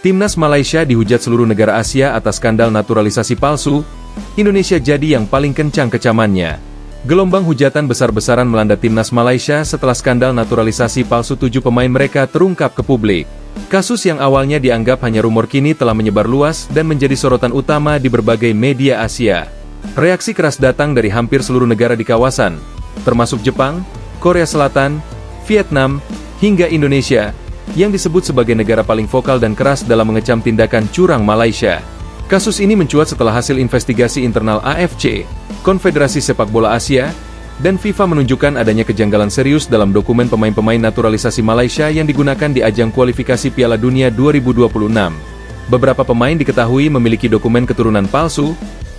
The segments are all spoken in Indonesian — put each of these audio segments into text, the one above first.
Timnas Malaysia dihujat seluruh negara Asia atas skandal naturalisasi palsu. Indonesia jadi yang paling kencang kecamannya. Gelombang hujatan besar-besaran melanda Timnas Malaysia setelah skandal naturalisasi palsu 7 pemain mereka terungkap ke publik. Kasus yang awalnya dianggap hanya rumor kini telah menyebar luas dan menjadi sorotan utama di berbagai media Asia. Reaksi keras datang dari hampir seluruh negara di kawasan, termasuk Jepang, Korea Selatan, Vietnam, hingga Indonesia, yang disebut sebagai negara paling vokal dan keras dalam mengecam tindakan curang Malaysia. Kasus ini mencuat setelah hasil investigasi internal AFC, Konfederasi Sepak Bola Asia, dan FIFA menunjukkan adanya kejanggalan serius dalam dokumen pemain-pemain naturalisasi Malaysia yang digunakan di ajang kualifikasi Piala Dunia 2026. Beberapa pemain diketahui memiliki dokumen keturunan palsu,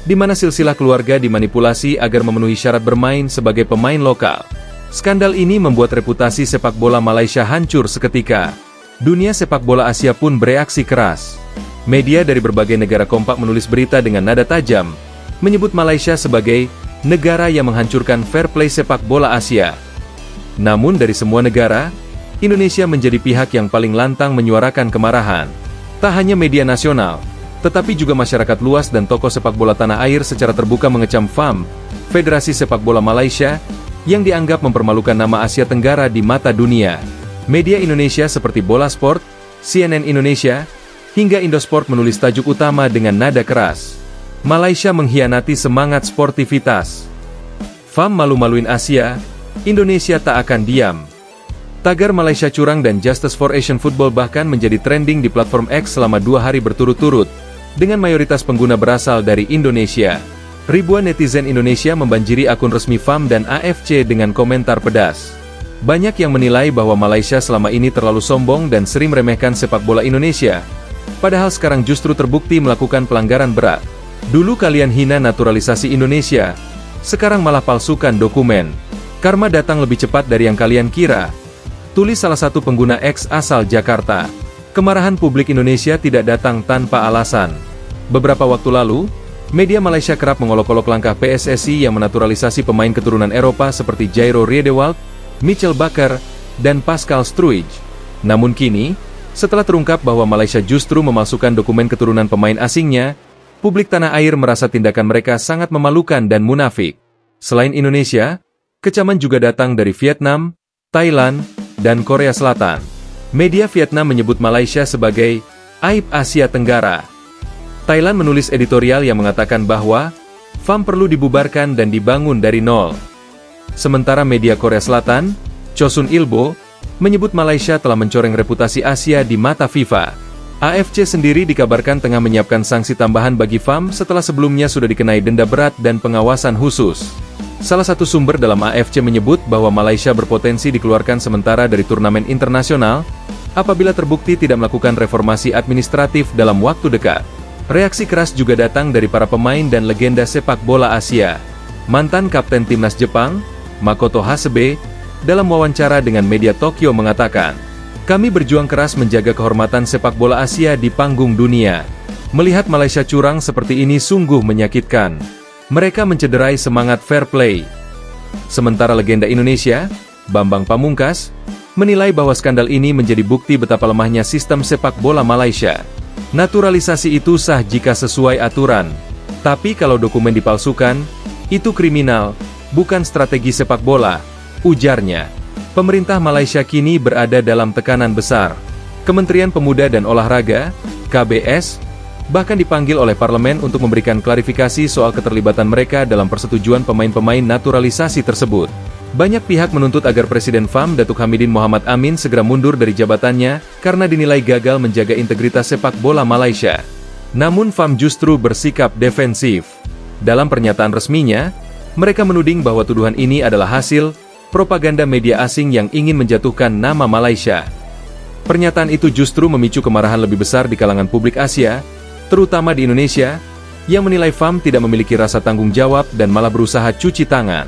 di mana silsilah keluarga dimanipulasi agar memenuhi syarat bermain sebagai pemain lokal. Skandal ini membuat reputasi sepak bola Malaysia hancur seketika. Dunia sepak bola Asia pun bereaksi keras. Media dari berbagai negara kompak menulis berita dengan nada tajam, menyebut Malaysia sebagai negara yang menghancurkan fair play sepak bola Asia. Namun dari semua negara, Indonesia menjadi pihak yang paling lantang menyuarakan kemarahan. Tak hanya media nasional, tetapi juga masyarakat luas dan tokoh sepak bola tanah air secara terbuka mengecam FAM, Federasi Sepak Bola Malaysia, yang dianggap mempermalukan nama Asia Tenggara di mata dunia. Media Indonesia seperti Bola Sport, CNN Indonesia, hingga Indosport menulis tajuk utama dengan nada keras. Malaysia mengkhianati semangat sportivitas. FAM malu-maluin Asia, Indonesia tak akan diam. Tagar Malaysia curang dan Justice for Asian Football bahkan menjadi trending di platform X selama 2 hari berturut-turut, dengan mayoritas pengguna berasal dari Indonesia. Ribuan netizen Indonesia membanjiri akun resmi FAM dan AFC dengan komentar pedas. Banyak yang menilai bahwa Malaysia selama ini terlalu sombong dan sering meremehkan sepak bola Indonesia. Padahal sekarang justru terbukti melakukan pelanggaran berat. Dulu kalian hina naturalisasi Indonesia, sekarang malah palsukan dokumen. Karma datang lebih cepat dari yang kalian kira. Tulis salah satu pengguna X asal Jakarta. Kemarahan publik Indonesia tidak datang tanpa alasan. Beberapa waktu lalu, media Malaysia kerap mengolok-olok langkah PSSI yang menaturalisasi pemain keturunan Eropa seperti Jairo Riedewald, Mitchell Bakker, dan Pascal Struij. Namun kini, setelah terungkap bahwa Malaysia justru memalsukan dokumen keturunan pemain asingnya, publik tanah air merasa tindakan mereka sangat memalukan dan munafik. Selain Indonesia, kecaman juga datang dari Vietnam, Thailand, dan Korea Selatan. Media Vietnam menyebut Malaysia sebagai aib Asia Tenggara. Thailand menulis editorial yang mengatakan bahwa FAM perlu dibubarkan dan dibangun dari nol. Sementara media Korea Selatan, Chosun Ilbo, menyebut Malaysia telah mencoreng reputasi Asia di mata FIFA. AFC sendiri dikabarkan tengah menyiapkan sanksi tambahan bagi FAM setelah sebelumnya sudah dikenai denda berat dan pengawasan khusus. Salah satu sumber dalam AFC menyebut bahwa Malaysia berpotensi dikeluarkan sementara dari turnamen internasional apabila terbukti tidak melakukan reformasi administratif dalam waktu dekat. Reaksi keras juga datang dari para pemain dan legenda sepak bola Asia. Mantan kapten timnas Jepang, Makoto Hasebe, dalam wawancara dengan media Tokyo mengatakan, "Kami berjuang keras menjaga kehormatan sepak bola Asia di panggung dunia. Melihat Malaysia curang seperti ini sungguh menyakitkan. Mereka mencederai semangat fair play." Sementara legenda Indonesia, Bambang Pamungkas, menilai bahwa skandal ini menjadi bukti betapa lemahnya sistem sepak bola Malaysia. Naturalisasi itu sah jika sesuai aturan. Tapi kalau dokumen dipalsukan, itu kriminal, bukan strategi sepak bola, ujarnya. Pemerintah Malaysia kini berada dalam tekanan besar. Kementerian Pemuda dan Olahraga, KBS, bahkan dipanggil oleh parlemen untuk memberikan klarifikasi soal keterlibatan mereka dalam persetujuan pemain-pemain naturalisasi tersebut. Banyak pihak menuntut agar Presiden FAM Datuk Hamidin Mohamad Amin segera mundur dari jabatannya karena dinilai gagal menjaga integritas sepak bola Malaysia. Namun FAM justru bersikap defensif. Dalam pernyataan resminya, mereka menuding bahwa tuduhan ini adalah hasil propaganda media asing yang ingin menjatuhkan nama Malaysia. Pernyataan itu justru memicu kemarahan lebih besar di kalangan publik Asia, terutama di Indonesia, yang menilai FAM tidak memiliki rasa tanggung jawab dan malah berusaha cuci tangan.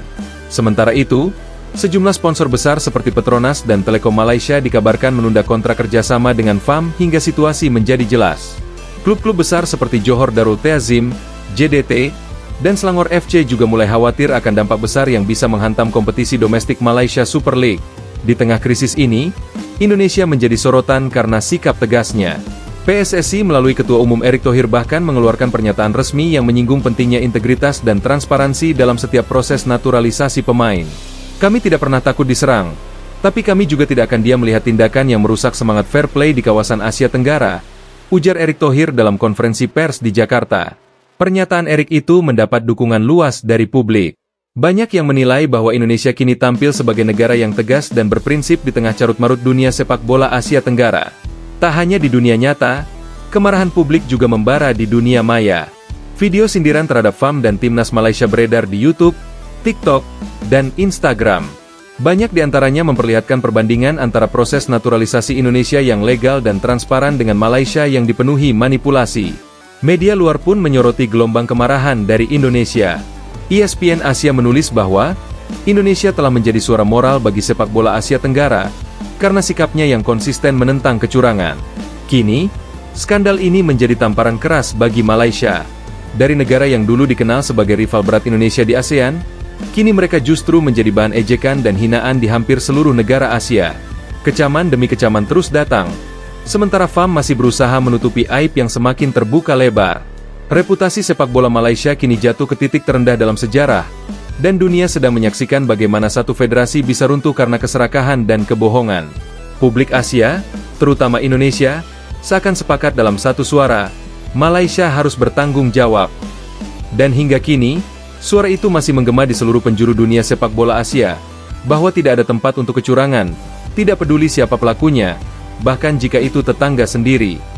Sementara itu, sejumlah sponsor besar seperti Petronas dan Telekom Malaysia dikabarkan menunda kontrak kerjasama dengan FAM hingga situasi menjadi jelas. Klub-klub besar seperti Johor Darul Ta'zim, JDT, dan Selangor FC juga mulai khawatir akan dampak besar yang bisa menghantam kompetisi domestik Malaysia Super League. Di tengah krisis ini, Indonesia menjadi sorotan karena sikap tegasnya. PSSI melalui Ketua Umum Erick Thohir bahkan mengeluarkan pernyataan resmi yang menyinggung pentingnya integritas dan transparansi dalam setiap proses naturalisasi pemain. Kami tidak pernah takut diserang, tapi kami juga tidak akan diam melihat tindakan yang merusak semangat fair play di kawasan Asia Tenggara, ujar Erick Thohir dalam konferensi pers di Jakarta. Pernyataan Erick itu mendapat dukungan luas dari publik. Banyak yang menilai bahwa Indonesia kini tampil sebagai negara yang tegas dan berprinsip di tengah carut-marut dunia sepak bola Asia Tenggara. Tak hanya di dunia nyata, kemarahan publik juga membara di dunia maya. Video sindiran terhadap FAM dan Timnas Malaysia beredar di YouTube, TikTok, dan Instagram. Banyak di antaranya memperlihatkan perbandingan antara proses naturalisasi Indonesia yang legal dan transparan dengan Malaysia yang dipenuhi manipulasi. Media luar pun menyoroti gelombang kemarahan dari Indonesia. ESPN Asia menulis bahwa Indonesia telah menjadi suara moral bagi sepak bola Asia Tenggara karena sikapnya yang konsisten menentang kecurangan. Kini, skandal ini menjadi tamparan keras bagi Malaysia. Dari negara yang dulu dikenal sebagai rival berat Indonesia di ASEAN, kini mereka justru menjadi bahan ejekan dan hinaan di hampir seluruh negara Asia. Kecaman demi kecaman terus datang, sementara FAM masih berusaha menutupi aib yang semakin terbuka lebar. Reputasi sepak bola Malaysia kini jatuh ke titik terendah dalam sejarah, dan dunia sedang menyaksikan bagaimana satu federasi bisa runtuh karena keserakahan dan kebohongan. Publik Asia, terutama Indonesia, seakan sepakat dalam satu suara, Malaysia harus bertanggung jawab. Dan hingga kini, suara itu masih menggema di seluruh penjuru dunia sepak bola Asia, bahwa tidak ada tempat untuk kecurangan, tidak peduli siapa pelakunya, bahkan jika itu tetangga sendiri.